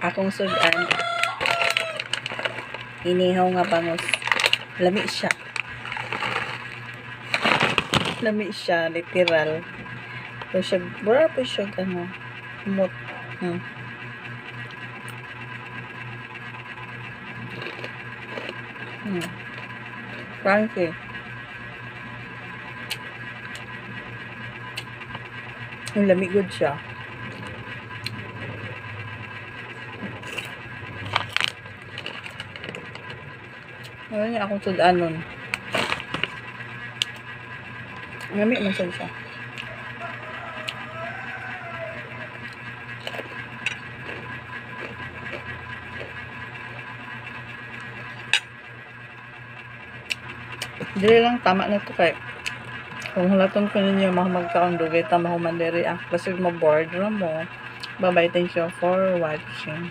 Akong sudan, inihaw nga bangus. Lami siya. Lami siya, literal. So, siya, bura po siya, ano, humot. Crunchy. Ang lami good siya. Ano niya akong sudanon. Lami man siya. Dili lang tama na to kay kung hulaton ko ninyo magkaon dugay ta mahuman diri kasi mo board ra mo. Bye bye, thank you for watching.